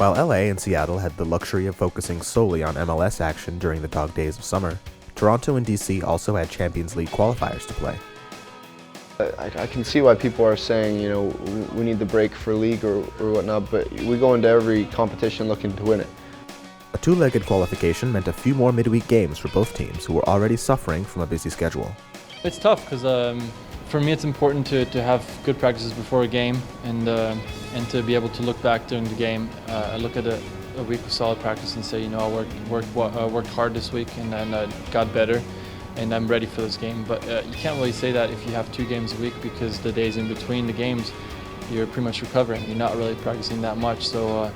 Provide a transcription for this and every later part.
While LA and Seattle had the luxury of focusing solely on MLS action during the dog days of summer, Toronto and DC also had Champions League qualifiers to play. I can see why people are saying, we need the break for league or whatnot, but we go into every competition looking to win it. A two-legged qualification meant a few more midweek games for both teams who were already suffering from a busy schedule. It's tough because for me it's important to have good practices before a game and to be able to look back during the game. I look at a week of solid practice and say, I worked hard this week and then got better and I'm ready for this game. But you can't really say that if you have 2 games a week because the days in between the games you're pretty much recovering. You're not really practicing that much, so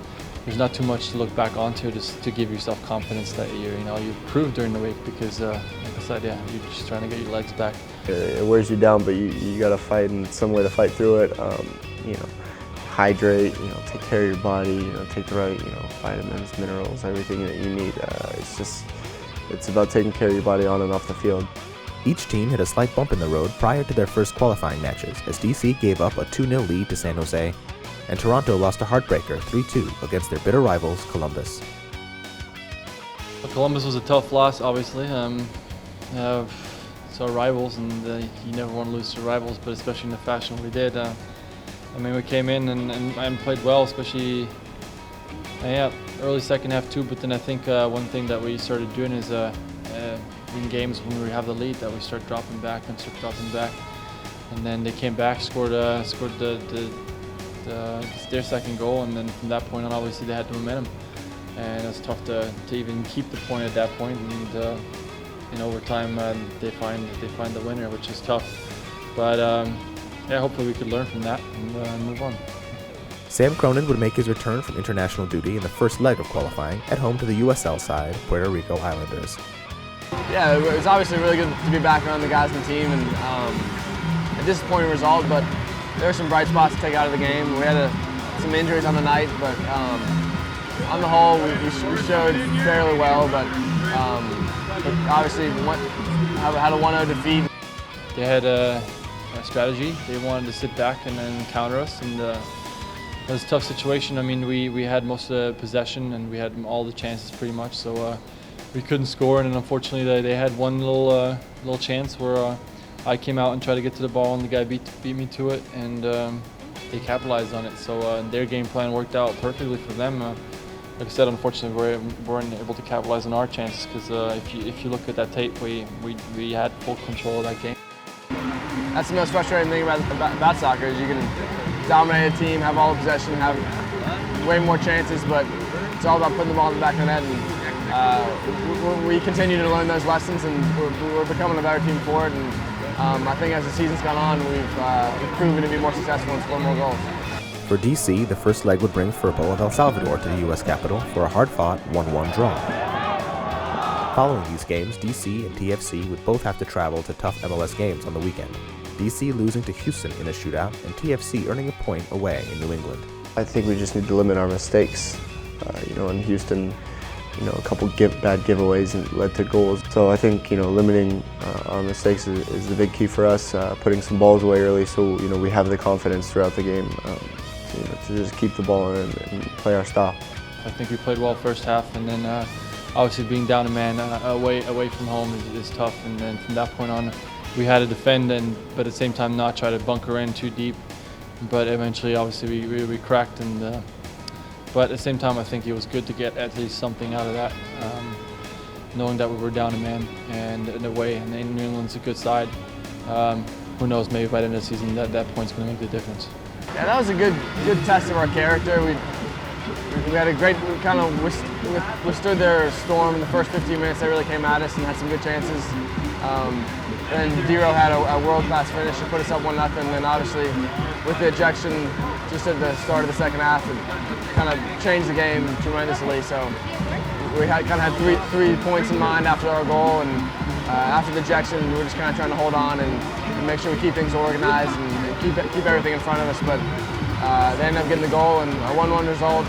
there's not too much to look back onto just to give yourself confidence that you improved during the week because, like I said, you're just trying to get your legs back. It wears you down, but you got to fight in some way to fight through it. Hydrate, take care of your body, take the right, vitamins, minerals, everything that you need. It's about taking care of your body on and off the field. Each team hit a slight bump in the road prior to their first qualifying matches as DC gave up a 2-0 lead to San Jose, and Toronto lost a heartbreaker 3-2 against their bitter rivals, Columbus. Well, Columbus was a tough loss, obviously. It's our rivals, and you never want to lose to rivals, but especially in the fashion we did. We came in and played well, especially early second half too, but then I think one thing that we started doing is in games when we have the lead that we start dropping back. And then they came back, scored their second goal, and then from that point on, obviously they had the momentum, and it was tough to even keep the point at that point. And in overtime, they find the winner, which is tough. But hopefully we could learn from that and move on. Sam Cronin would make his return from international duty in the first leg of qualifying at home to the USL side, Puerto Rico Islanders. Yeah, it was obviously really good to be back around the guys in the team, and a disappointing result, but there were some bright spots to take out of the game. We had some injuries on the night, but on the whole, we showed fairly well, but obviously had a 1-0 defeat. They had a strategy. They wanted to sit back and then counter us, and it was a tough situation. We had most of the possession and we had all the chances pretty much, so we couldn't score, and unfortunately they had one little chance where I came out and tried to get to the ball and the guy beat me to it, and they capitalized on it. So their game plan worked out perfectly for them. Like I said, unfortunately we weren't able to capitalize on our chances because if you look at that tape, we had full control of that game. That's the most frustrating thing about soccer is you can dominate a team, have all the possession, have way more chances, but it's all about putting the ball in the back of the net. And we continue to learn those lessons, and we're becoming a better team for it. And I think as the season's gone on, we've proven to be more successful and score more goals. For DC, the first leg would bring Firpo of El Salvador to the U.S. capital for a hard-fought 1-1 draw. Following these games, DC and TFC would both have to travel to tough MLS games on the weekend. DC losing to Houston in a shootout, and TFC earning a point away in New England. I think we just need to limit our mistakes. In Houston, a couple bad giveaways led to goals. So I think, limiting our mistakes is the big key for us, putting some balls away early so, we have the confidence throughout the game to just keep the ball and play our style. I think we played well first half, and then obviously being down a man away from home is tough, and then from that point on we had to defend, but at the same time not try to bunker in too deep. But eventually, obviously, we cracked, but at the same time, I think it was good to get at least something out of that, knowing that we were down a man and in a way, and New England's a good side. Who knows? Maybe by the end of the season, that point's going to make the difference. Yeah, that was a good test of our character. We had a great, we kind of withstood their storm in the first 15 minutes. They really came at us and had some good chances. Then Dero had a world-class finish to put us up 1-0, and then obviously with the ejection just at the start of the second half, it kind of changed the game tremendously. So we had three points in mind after our goal, and after the ejection, we were just kind of trying to hold on and make sure we keep things organized and keep everything in front of us. But they ended up getting the goal, and a 1-1 result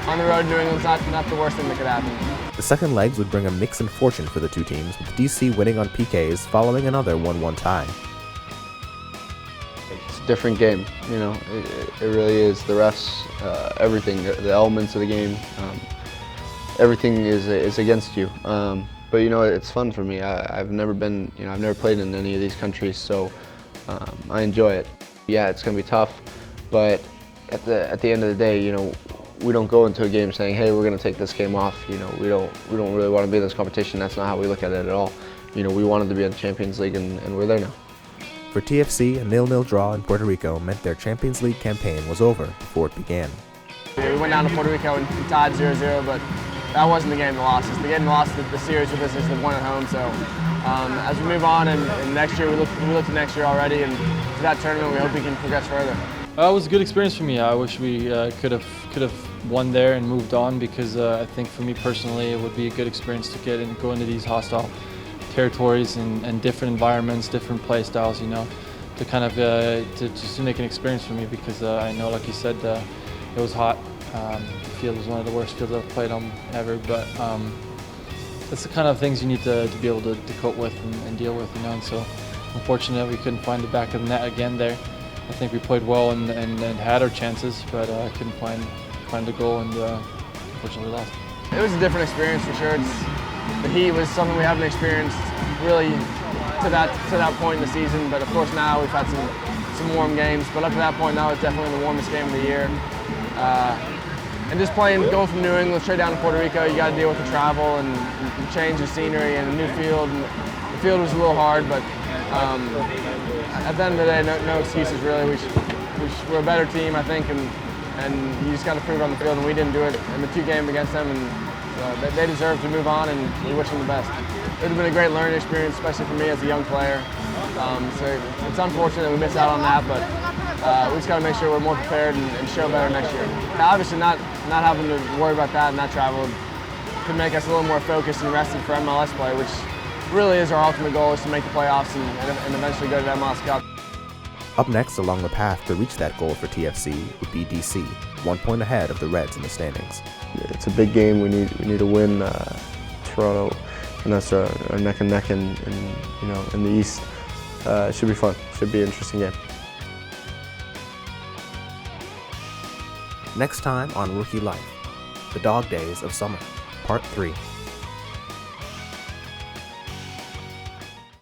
on the road to New England's not the worst thing that could happen. The second legs would bring a mix in fortune for the two teams, with DC winning on PKs following another 1-1 tie. different game. You know, it really is. The refs, everything, the elements of the game, everything is against you. But you know, it's fun for me. I've never been, you know, I've never played in any of these countries, so I enjoy it. Yeah, it's gonna be tough, but at the end of the day, you know, we don't go into a game saying, hey, we're gonna take this game off. You know, we don't really want to be in this competition. That's not how we look at it at all. You know, we wanted to be in the Champions League, and we're there now. For TFC, a 0-0 draw in Puerto Rico meant their Champions League campaign was over before it began. We went down to Puerto Rico and tied 0-0, but that wasn't the game that lost us. The game that lost the series with us is the one at home. So as we move on and next year, we look to next year already, and to that tournament, we hope we can progress further. It was a good experience for me. I wish we could have won there and moved on, because I think for me personally, it would be a good experience to go into these hostile territories and different environments, different play styles, you know, to kind of just to make an experience for me, because I know, like you said, it was hot. The field was one of the worst fields I've played on ever, but that's the kind of things you need to be able to cope with and deal with, you know. And so, unfortunately, we couldn't find the back of the net again there. I think we played well and had our chances, but couldn't find the goal, and unfortunately lost. It was a different experience for sure. The heat was something we haven't experienced really to that point in the season, but of course now we've had some warm games, but up to that point that was definitely the warmest game of the year. And just going from New England straight down to Puerto Rico, you got to deal with the travel and change of scenery and a new field. And the field was a little hard, but at the end of the day, no excuses really. We're a better team, I think, and you just got to prove it on the field, and we didn't do it in the 2 games against them, and they deserve to move on, and we wish them the best. It would have been a great learning experience, especially for me as a young player. So it's unfortunate that we missed out on that, but we just got to make sure we're more prepared and show better next year. Obviously, not having to worry about that and that travel could make us a little more focused and rested for MLS play, which really is our ultimate goal, is to make the playoffs and eventually go to the MLS Cup. Up next along the path to reach that goal for TFC would be DC, 1 point ahead of the Reds in the standings. It's a big game. We need to win. Toronto and us are neck and neck in you know, in the East. It should be fun. Should be an interesting game. Next time on Rookie Life, the Dog Days of Summer, Part 3.